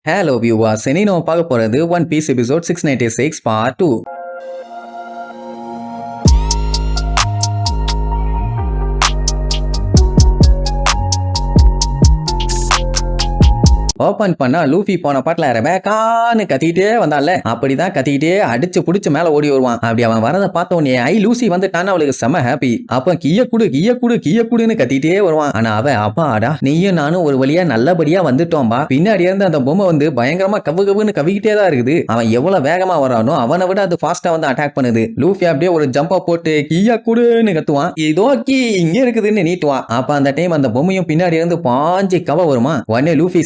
Hello viewers, இனி நம்ம பார்க்க போறது One Piece episode 696 part 2. Open பண்ணா லூஃபி போன பாட்டுல ரெபேக்கான்னு கத்திட்டே வந்தால அப்படிதான் கத்திட்டே அடிச்சு புடிச்சு மேல ஓடி வருவான். அப்படி அவன் வரதை பார்த்த உடனே லூசி வந்துட்டான்னு அவளுக்கு செம ஹாப்பி. அப்ப கிய குடுன்னு கத்திட்டே வருவான். ஆனா அவன் அப்பாடா நீயும் நானும் ஒரு வழியா நல்லபடியா வந்துட்டோம்பா. பின்னாடி இருந்து அந்த பொம்மை வந்து பயங்கரமா கவுன்னு கவிக்கிட்டே தான் இருக்குது. அவன் எவ்வளவு வேகமா வரானோ அவனை விட அது ஃபாஸ்டா வந்து அட்டாக் பண்ணுது. லூஃபி அப்படியே ஒரு ஜம்பா போட்டு கிய குடுன்னு கத்துவான். இதோ கீ இங்க இருக்குதுன்னு நீட்டுவான். அப்ப அந்த டைம் அந்த பொம்மையும் பின்னாடி இருந்து பாஞ்சு கவ வருமா. உடனே லூஃபி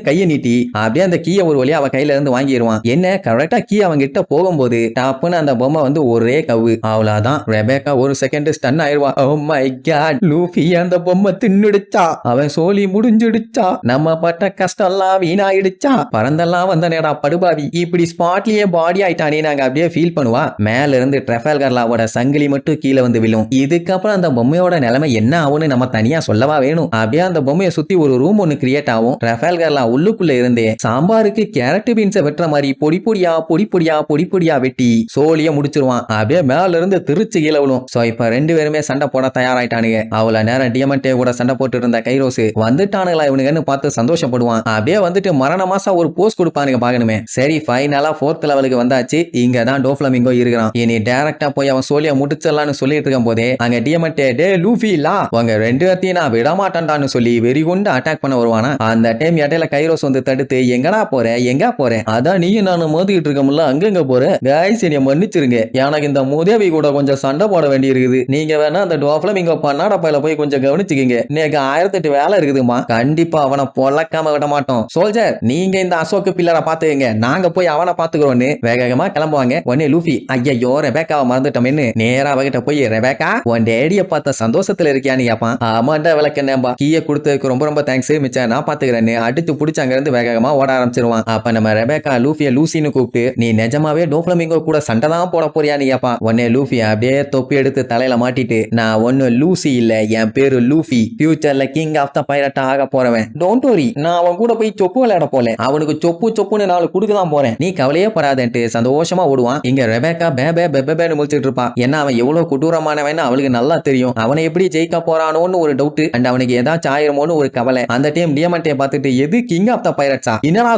கையை நீட்டி அப்படியே அந்த கீயை ஒரு வழியா அவ கையில இருந்து வாங்கிடுவான். என்ன கரெக்டா கீ அவங்க கிட்ட போகும்போது டாப்னு அந்த பொம்மை வந்து ஒரே கவு. அவ்வளவுதான் ரெபேக்கா ஒரு செகண்ட் ஸ்டன் ஆயிடுவா. ஓ மை காட், லூஃபி அந்த பொம்மை தின்னுடுச்சா, அவன் சோலி முடிஞ்சிடுச்சா, நம்ம பட்ட கஷ்டம் எல்லாம் வீணாயிடுச்சா, பறந்தெல்லாம் வந்த நேரம் படுபாவி இப்படி ஸ்பாட்லயே பாடி ஆயிட்டானே நாங்க அப்படியே ஃபீல் பண்ணுவா. மேல இருந்து ட்ரெஃபல்கர்லாவோட சங்கிலி மட்டும் கீழே வந்து விழும். இதுக்கப்புறம் அந்த பொம்மையோட நிலைமை என்ன ஆகும்னு நம்ம தனியா சொல்லவா வேணும். அப்படியே அந்த பொம்மையை சுத்தி ஒரு ரூம் ஒன்னு கிரியேட் ஆகும். ட்ரெஃபல்கர்லா உள்ளுக்குள்ள இருந்தே சாம்பாருக்கு கேரட் பீன்ஸை வெட்டுற மாதிரி பொடி பொடியா வெட்டி சோழிய முடிச்சிருவான். அப்படியே மேல இருந்து திருச்சி கீழ விழும். சோ இப்ப ரெண்டு பேருமே சண்டை போட தயாராயிட்டானுங்க. அவள நேரம் டியமண்டே கூட சண்டை போட்டு இருந்த கைரோஸ் வந்துட்டானுங்களா இவனுங்கன்னு பார்த்து சந்தோஷப்படுவான். அப்படியே வந்துட்டு மரண மாசம் ஒரு போஸ்ட் கொடுப்பானுங்க பாக்கணுமே. சரி ஃபைனலா 4th லெவலுக்கு வந்தாச்சு. இங்க தான் டோஃப்ளமிங்கோ இருக்கிறான். இனி டைரக்டா போய் அவன் சோழிய முடிச்சிடலான்னு சொல்லிட்டு இருக்கும் போதே அங்க டியமண்டே டே லூஃபி லா உங்க ரெண்டு பேர்த்தையும் நான் விட மாட்டேன்டான்னு சொல்லி வெறி கொண்டு அட்டாக் பண்ண வருவானா. அந்த டைம் இடையில கைரோஸ் வந்து தடுத்து எங்கடா போறேன் அதான் நீயும் நானும் மோதிக்கிட்டு இருக்கோம்ல அங்கங்க போற கைஸ் என்னைய மன்னிச்சிருங்க, எனக்கு இந்த மூதேவி கூட கொஞ்சம் சண்டை போட வேண்டி இருக்குது. நீங்க வேணா அந்த டோஃப்ளமிங்கோ பண்ணாட பையில போய் கொஞ்சம் கவனிச்சுக்கீங்க. எனக்கு 1008 வேலை இருக்குதுமா. கண்டிப்பா அவனை பொழக்காம விட மாட்டோம். சோல்ஜர் நீங்க இந்த அசோக் பில்லரை பாத்துக்கங்க, நாங்க போய் அவனை பாத்துக்கிறோன்னு வேகமா கிளம்புவாங்க. உடனே லூஃபி ஐயோ ரெபேக்காவை மறந்துட்டோம்னு நேரா அவகிட்ட போய் ரெபேக்கா உன் டேடிய பார்த்த சந்தோஷத்துல இருக்கியான்னு கேப்பான். ஆமாண்டா விளக்கண்ணேம்பா, கீயை கொடுத்ததுக்கு ரொம்ப தேங்க்ஸ், மிச்சம் நான் பாத்துக்கிறேன்னு அடித்து பிடிச்சி அங்க இருந்து வேகமா ஓட ஆரம்பிச்சிருவான். அப்ப நம்ம ரெபேக்கா லூஃபிய லூசின்னு கூப்பிட்டு நீ நிஜமாவே டோஃப்ளமிங்கோ கூட சண்டை தான் போட போறியான்னு கேப்பா. உடனே லூஃபி அப்படியே தொப்பி எடுத்து தலையில மாட்டிட்டு நான் ஒன்னு லூசி இல்ல, என் பேரு லூஃபி, ஃபியூச்சர்ல கிங் ஆஃப் த பைரட்டா ஆக போறவன். டோன்ட் வரி, நான் அவன் கூட போய் சொப்பு விளையாட போல, அவனுக்கு சொப்புன்னு 4 குடுக்கதான் போறேன், நீ கவலையே படாதேன்ட்டு சந்தோஷமா ஓடுவான். இங்க ரெபேக்கா பேபேன்னு முழிச்சிட்டு இருப்பா. ஏன்னா அவன் எவ்வளவு கொடூரமானவன் அவளுக்கு நல்லா தெரியும். அவனை எப்படி ஜெயிக்க போறானோன்னு ஒரு டவுட் அண்ட் அவனுக்கு ஏதாச்சும் ஆயிருமோன்னு ஒரு கவலை. அந்த டைம் டியமண்டே பார்த்துட்டு எது கிங் ஆஃப் த பைரட்ஸா என்னடா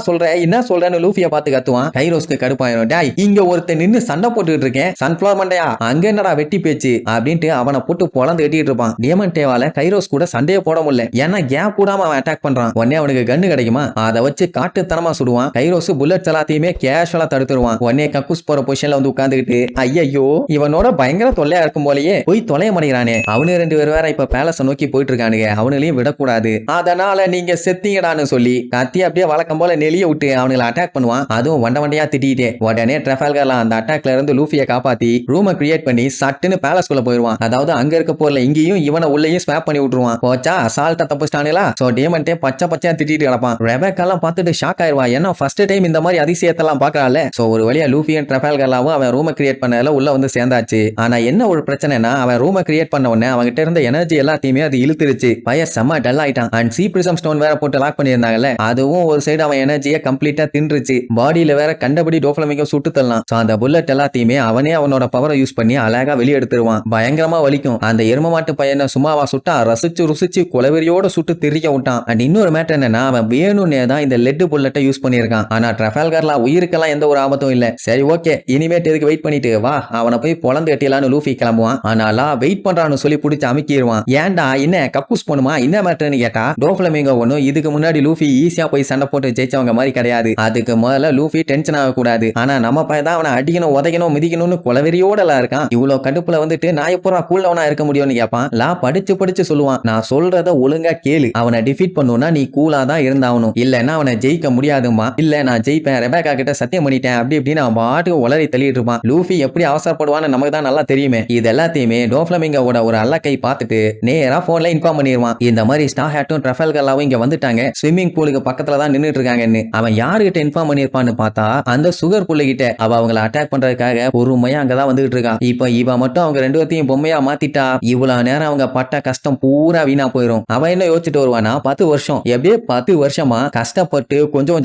என்ன சொல்றேன்னு லூஃபிய பார்த்து கத்துவான். கைரோஸ்க்கு கடுப்பாயிரும். டாய் இங்க ஒருத்தன் நின்னு சண்டை போட்டுட்டு இருக்கேன், சன்ஃபிளவர் மண்டையா அங்க என்னடா வெட்டி பேச்சு அப்படின்ட்டு அவனை போட்டு பொளந்து வெட்டிட்டு இருப்பான். டியமண்டேவால கைரோஸ் கூட சண்டையே போட முடியல. ஏன்னா கேப் கூடாம அவன் அட்டாக் பண்றான். உடனே அவனுக்கு கன்னு கிடைக்குமா, அதை வச்சு காட்டுத்தனமா சுடுவான். கைரோஸ் புல்லட்ஸ் எல்லாத்தையுமே கேஷுவலா தடுத்துருவான். உடனே கக்கூஸ் போற பொசிஷன்ல வந்து உட்கார்ந்துகிட்டு ஐயோ இவனோட பயங்கர தொல்லையா இருக்கும் போலயே போய் தொலைய மாட்டேங்கிறானே. அவனு 2 பேர் வேற இப்ப பேலஸ நோக்கி போயிட்டு இருக்கானுங்க, அவனையும் விடக்கூடாது, அதனால நீங்க செத்தீங்கடான்னு சொல்லி கத்தி அப்படியே வழக்கம் போல நெளிய விட்டு அவங்களை அட்டாக் பண்ணுவான். அதுவும் வண்டையா திட்டிட்டே. உடனே ட்ரெஃபல்கர்லா அந்த அட்டாக்ல இருந்து லூஃபியை காப்பாத்தி ரூமை கிரியேட் பண்ணி சட்டுன்னு பேலஸ்குள்ள போயிருவான். அதாவது அங்க இருக்க போர்ல இங்கேயும் இவனை உள்ளேயும் ஸ்வாப் பண்ணி விட்டுருவான். போச்சா அசால்ட்டா தப்பிச்சிட்டானுங்களா. சோ டியமண்டே பச்சையா திட்டிட்டு கிடப்பான். ரெபேக்காலாம் பார்த்துட்டு ஷாக் ஆயிருவா. ஏன்னா ஃபர்ஸ்ட் டைம் இந்த மாதிரி அதிசயத்தெல்லாம் பாக்குறாள். சோ ஒரு வழியா லூஃபியும் ட்ரெஃபல்கர்லாவும் அவன் ரூமை கிரியேட் பண்ணதுல உள்ள வந்து சேர்ந்தாச்சு. ஆனா என்ன ஒரு பிரச்சனைனா அவன் ரூமை கிரியேட் பண்ண உடனே அவன்கிட்ட இருந்த எனர்ஜி எல்லாத்தையுமே அது இழுத்துருச்சு. பையன் செம்ம டல் ஆயிட்டான். அண்ட் சி பிரிசம் ஸ்டோன் வேற போட்டு லாக் பண்ணியிருந்தாங்கல்ல, அதுவும் ஒரு சைடு அவன் எனர்ஜியை கம்ப்ளீட்டா தின்றுச்சு. பாடியில வேற கண்டபடி டோஃப்ளமிங்கோ சுட்டு தள்ளலாம். சோ அந்த புல்லட் எல்லாத்தையுமே அவனே அவனோட பவரை யூஸ் பண்ணி அழகா வெளியே எடுத்துருவான். பயங்கரமா வலிக்கும். அந்த எரும மாட்டு பையனை சும்மாவா சுட்டா, ருசிச்சு குலவெறியோட சுட்டு திரிக்க விட்டான். அண்ட் இன்னொரு மேட்டர் என்னன்னா அவன் வேணும்னே தான் இந்த லெட் புல்லட்டை யூஸ் பண்ணியிருக்கான். ஆனா ட்ரெஃபல்கர்லா உயிருக்கெல்லாம் எந்த ஒரு ஆபத்தும் இல்ல. சரி ஓகே இனிமேட்டு எதுக்கு வெயிட் பண்ணிட்டு வா, அவனை போய் பொளந்து கட்டியலான்னு லூஃபி கிளம்புவான். ஆனா வெயிட் பண்றான்னு சொல்லி பிடிச்சி அமைக்கிடுவான். ஏன்டா என்ன கக்கூஸ் போனுமா என்ன மேட்டர்னு கேட்டா டோஃப்ளமிங்கோ ஒன்னும் இதுக்கு முன்னாடி லூஃபி ஈஸியா போய் சண்டை போட்டு ஜெயிச்சவங்க மாதிரி கிடையாது. அதுக்கு முதல்ல லூஃபி டென்ஷன் ஆகக்கூடாது. ஆனா நம்ம பையன் தான் அவனை அடிக்கணும் உதைக்கணும் மிதிக்கணும்னு குலவெறியோட இருக்கான். இவ்வளவு கடுப்புல வந்துட்டு நான் எப்போ கூல்டவுனா இருக்க முடியும்னு கேட்பான். லா படிச்சு சொல்லுவான், நான் சொல்றத ஒழுங்கா கேளு, அவனை டிஃபீட் பண்ணுனா நீ கூலா தான் இருந்தாகணும், இல்லன்னா அவனை ஜெயிக்க முடியாதுமா. இல்ல நான் ஜெயிப்பேன், ரெபேக்கா கிட்ட சத்தியம் பண்ணிட்டேன் அப்படி இப்படின்னு அவன் பாட்டுக்கு உளறி தள்ளிட்டு இருப்பான். லூஃபி எப்படி அவசரப்படுவான்னு நமக்கு தான் நல்லா தெரியுமே. இது எல்லாத்தையுமே டோஃப்ளமிங்கோட ஒரு அல்லக்கை பார்த்துட்டு நேரா போன்ல இன்ஃபார்ம் பண்ணிடுவான். இந்த மாதிரி ஸ்டார் ஹேட்டும் ட்ரெஃபல்கர்லாவும் இங்க வந்துட்டாங்க, ஸ்விம்மிங் ஸ்விம்மிங் பூலுக்கு பக்கத்துல தான் நின்னுட்டு இருக்காங்கன்னு அவன் யாருகிட்ட இன்ஃபார்ம் பண்ணிருப்பான்னு பார்த்தா அந்த சுகர் புள்ளைகிட்ட. அவ அவங்கள அட்டாக் பண்றதுக்காக பொறுமையா அங்கதான் வந்துகிட்டு இருக்கான். இப்ப இவ மட்டும் அவங்க ரெண்டு பேர்த்தையும் பொம்மையா மாத்திட்டா இவ்வளவு நேரம் அவங்க பட்ட கஷ்டம் பூரா வீணா போயிரும். அவன் என்ன யோசிச்சுட்டு வருவானா 10 வருஷம் எப்படியே 10 வருஷமா கஷ்டப்பட்டு கொஞ்சம்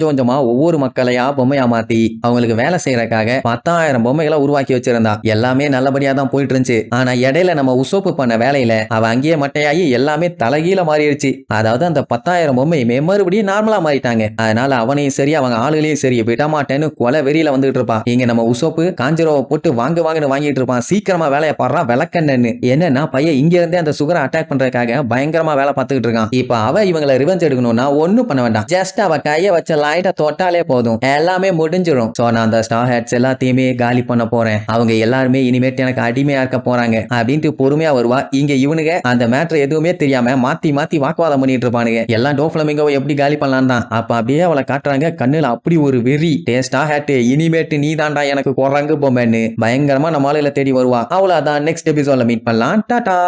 கொஞ்சமா ஒவ்வொரு மக்களையா பொம்மையா மாத்தி அவங்களுக்கு வேலை செய்யறதுக்காக 10,000 பொம்மைகளை உருவாக்கி வச்சிருந்தா. எல்லாமே நல்லபடியா தான் போயிட்டு இருந்துச்சு. ஆனா இடையில நம்ம உசோப்பு பண்ண வேலையில அவ அங்கேயே மட்டையாகி எல்லாமே தலைகீழ மாறிடுச்சு. அதாவது அந்த 10,000 பொம்மையுமே மறுபடியும் நார்மலா மாறிட்டாங்க. அதனால அவனையும் சரி அவங்க ஆளுகளையும் சரி விட மாட்டேன்னு கொலை வெறியில வந்துட்டு இருப்பான். இங்க நம்ம உசோப்பு காஞ்சிரோவை போட்டு வாங்குன்னு வாங்கிட்டு இருப்பான். சீக்கிரமா வேலையை பாடுறான் விளக்கண்ணு. என்னன்னா பையன் இங்க இருந்தே அந்த சுகரை அட்டாக் பண்றதுக்காக பயங்கரமா வேலை பார்த்துக்கிட்டு இருக்கான். இப்ப அவ இவங்களை ரிவெஞ்ச் எடுக்கணும்னா ஒண்ணும் பண்ண வேண்டாம். ஜஸ்ட் அவ கைய வச்ச லைட்டை தொட்டாலே போதும் எல்லாமே முடிஞ்சிடும். சோ நான் அந்த ஸ்டார் ஹேட்ஸ் எல்லாத்தையுமே காலி பண்ண போறேன். அவங்க எல்லாருமே இனிமேட்டு எனக்கு அடிமையா இருக்க போறாங்க அப்படின்ட்டு பொறுமையா வருவா. இங்க இவனுங்க அந்த மேட்டர் எதுவுமே தெரியாம மாத்தி வாக்குவாதம் பண்ணிட்டு இருப்பானுங்க. எல்லாம் டோஃப்ளமிங்கோவை எப்படி காலி பண்ணலாம் தான். அப்ப அப்படியே அவளை காட்டுறாங்க. கண்ணுல அப்படி ஒரு வெறி. டேஸ்டா ஹேட் இனிமேட்டு நீ தாண்டா எனக்கு குரங்கு பொம்மைன்னு பயங்கரமா நம்ம ஆளுல தேடி வருவா. அவ்வளவுதான். நெக்ஸ்ட் எபிசோட்ல மீட் பண்ணலாம். டாடா.